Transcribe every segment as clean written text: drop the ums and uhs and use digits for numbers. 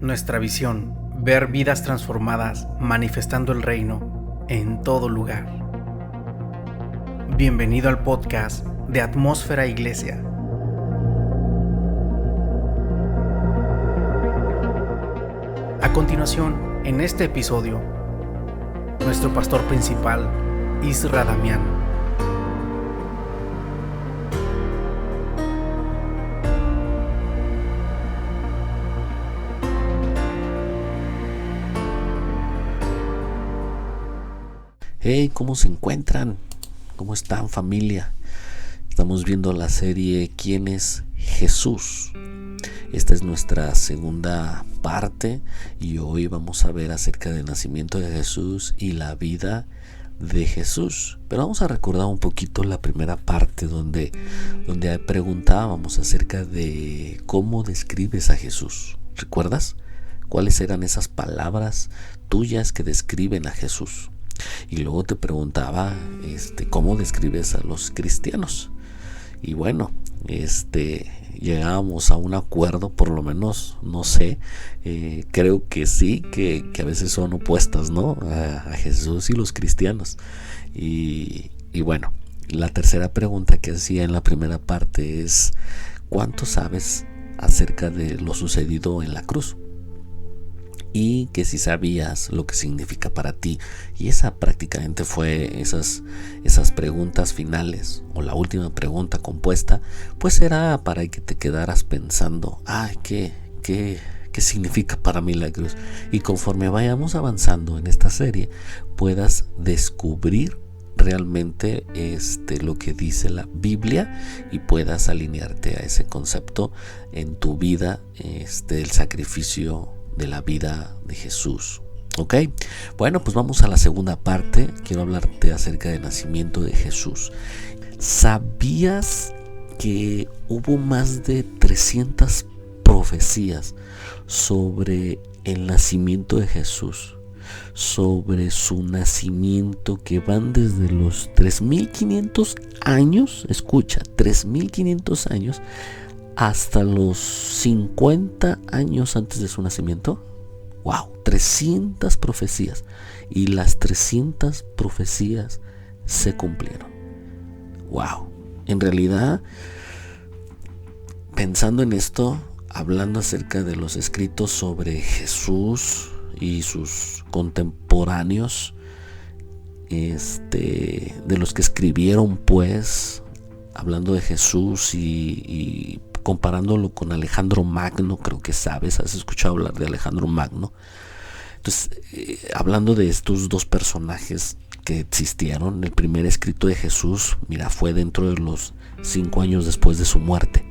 Nuestra visión, ver vidas transformadas, manifestando el reino en todo lugar. Bienvenido al podcast de Atmósfera Iglesia. A continuación, en este episodio, nuestro pastor principal, Isra Damián. Hey, ¿cómo se encuentran? ¿Cómo están, familia? Estamos viendo la serie ¿Quién es Jesús? Esta es nuestra segunda parte y hoy vamos a ver acerca del nacimiento de Jesús y la vida de Jesús. Pero vamos a recordar un poquito la primera parte donde preguntábamos acerca de cómo describes a Jesús. ¿Recuerdas? ¿Cuáles eran esas palabras tuyas que describen a Jesús? Y luego te preguntaba cómo describes a los cristianos. Y bueno, llegábamos a un acuerdo, por lo menos, no sé, creo que sí, que a veces son opuestas, ¿no? A Jesús y los cristianos. Y bueno, la tercera pregunta que hacía en la primera parte es: ¿cuánto sabes acerca de lo sucedido en la cruz? Y que si sabías lo que significa para ti. Y esa prácticamente fue esas preguntas finales, o la última pregunta compuesta, pues era para que te quedaras pensando, ¿qué significa para mí la cruz? Y conforme vayamos avanzando en esta serie, puedas descubrir realmente lo que dice la Biblia y puedas alinearte a ese concepto en tu vida, el sacrificio de la vida de Jesús. ¿Ok? Bueno, pues vamos a la segunda parte. Quiero hablarte acerca del nacimiento de Jesús. ¿Sabías que hubo más de 300 profecías sobre el nacimiento de Jesús? Sobre su nacimiento, que van desde los 3500 años, escucha, 3500 años, hasta los 50 años antes de su nacimiento. ¡Wow! 300 profecías. Y las 300 profecías se cumplieron. ¡Wow! En realidad, pensando en esto, hablando acerca de los escritos sobre Jesús y sus contemporáneos, de los que escribieron, pues, hablando de Jesús y comparándolo con Alejandro Magno, creo que sabes, has escuchado hablar de Alejandro Magno. Entonces, hablando de estos dos personajes que existieron, el primer escrito de Jesús, mira, fue dentro de los 5 años después de su muerte.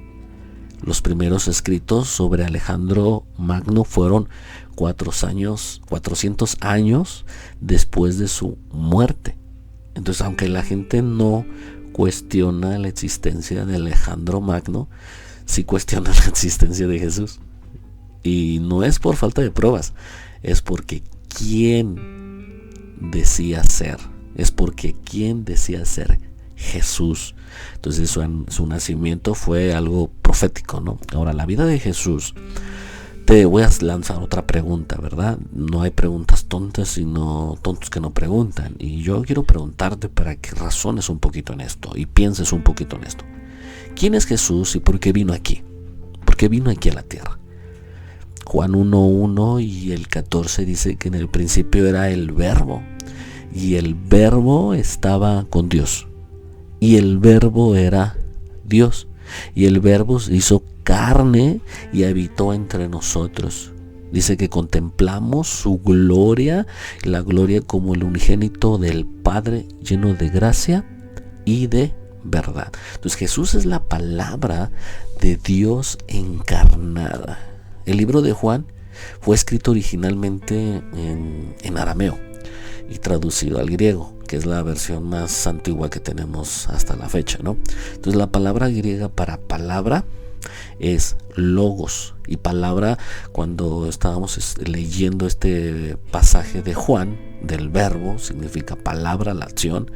Los primeros escritos sobre Alejandro Magno fueron 400 años después de su muerte. Entonces, aunque la gente no cuestiona la existencia de Alejandro Magno, sí cuestiona la existencia de Jesús. Y no es por falta de pruebas, es porque ¿quién decía ser? Es porque ¿quién decía ser? Jesús. Entonces su nacimiento fue algo profético, ¿no? Ahora, la vida de Jesús, te voy a lanzar otra pregunta, ¿verdad? No hay preguntas tontas, sino tontos que no preguntan. Y yo quiero preguntarte para que razones un poquito en esto y pienses un poquito en esto. ¿Quién es Jesús y por qué vino aquí? ¿Por qué vino aquí a la tierra? Juan 1:1 y el 14 dice que en el principio era el Verbo, y el Verbo estaba con Dios, y el Verbo era Dios, y el Verbo se hizo carne y habitó entre nosotros. Dice que contemplamos su gloria, la gloria como el unigénito del Padre, lleno de gracia y de verdad. Entonces Jesús es la palabra de Dios encarnada. El libro de Juan fue escrito originalmente en arameo y traducido al griego, que es la versión más antigua que tenemos hasta la fecha, ¿no? Entonces la palabra griega para palabra es logos, y palabra, cuando estábamos leyendo este pasaje de Juan, del verbo, significa palabra, la acción.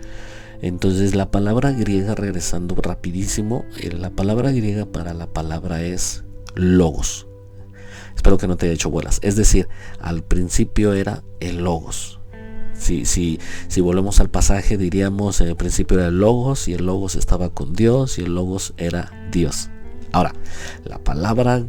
Entonces la palabra griega, regresando rapidísimo, la palabra griega para la palabra es logos. Espero que no te haya hecho bolas. Es decir, al principio era el Logos. Si volvemos al pasaje, diríamos: en el principio era el Logos, y el Logos estaba con Dios, y el Logos era Dios. Ahora, la palabra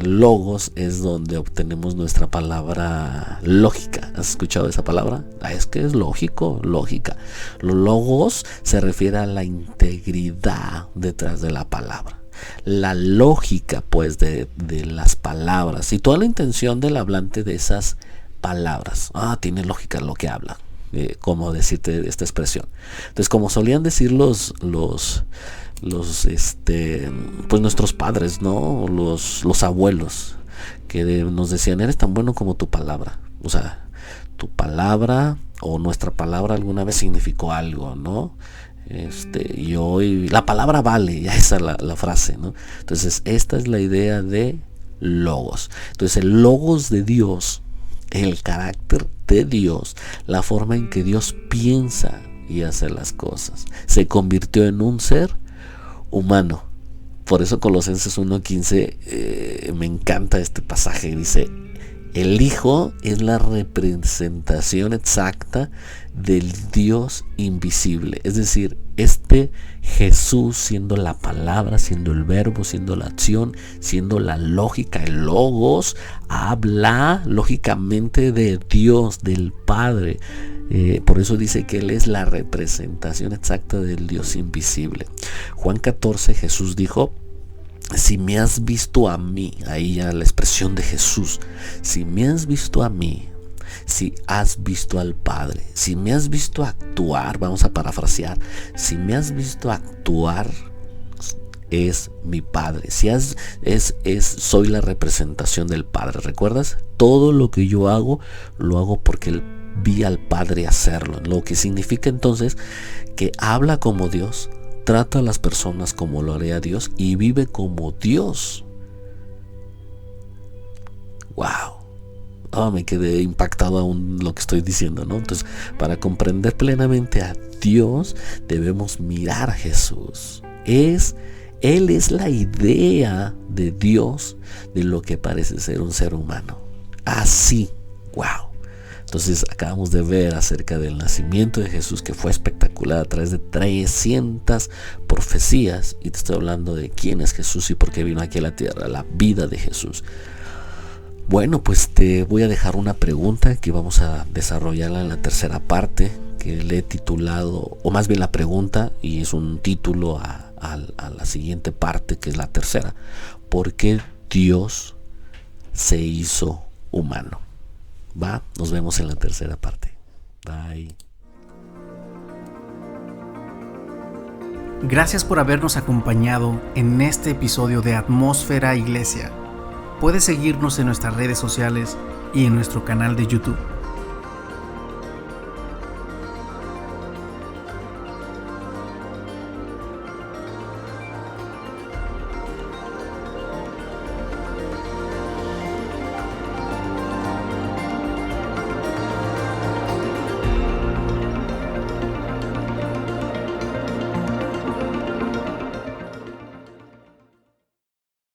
Logos es donde obtenemos nuestra palabra lógica. ¿Has escuchado esa palabra? Es que es lógico, lógica. Los Logos se refiere a la integridad detrás de la palabra, la lógica pues de las palabras y toda la intención del hablante de esas palabras. Tiene lógica lo que habla. Como decirte esta expresión. Entonces, como solían decir los pues nuestros padres, ¿no? Los abuelos, que nos decían: eres tan bueno como tu palabra. O sea, tu palabra o nuestra palabra alguna vez significó algo, ¿no? Y hoy la palabra vale, ya esa es la frase, ¿no? Entonces, esta es la idea de Logos. Entonces, el Logos de Dios, el carácter de Dios, la forma en que Dios piensa y hace las cosas, se convirtió en un ser humano. Por eso Colosenses 1:15 me encanta este pasaje. Dice: el Hijo es la representación exacta del Dios invisible. Es decir, Jesús, siendo la palabra, siendo el verbo, siendo la acción, siendo la lógica, el Logos, habla lógicamente de Dios, del Padre. Por eso dice que Él es la representación exacta del Dios invisible. Juan 14, Jesús dijo: si me has visto a mí, ahí ya la expresión de Jesús, si me has visto a mí, si has visto al Padre, si me has visto actuar, vamos a parafrasear, si me has visto actuar, es mi Padre. Soy la representación del Padre. ¿Recuerdas? Todo lo que yo hago, lo hago porque vi al Padre hacerlo. Lo que significa entonces que habla como Dios, trata a las personas como lo haría Dios y vive como Dios. ¡Wow! Me quedé impactado aún lo que estoy diciendo, ¿no? Entonces, para comprender plenamente a Dios, debemos mirar a Jesús. Él es la idea de Dios de lo que parece ser un ser humano. Así, ¡wow! Entonces acabamos de ver acerca del nacimiento de Jesús, que fue espectacular a través de 300 profecías, y te estoy hablando de quién es Jesús y por qué vino aquí a la tierra, la vida de Jesús. Bueno, pues te voy a dejar una pregunta que vamos a desarrollarla en la tercera parte, que le he titulado, o más bien la pregunta, y es un título a la siguiente parte, que es la tercera: ¿por qué Dios se hizo humano? Nos vemos en la tercera parte. Bye. Gracias por habernos acompañado en este episodio de Atmósfera Iglesia. Puedes seguirnos en nuestras redes sociales y en nuestro canal de YouTube.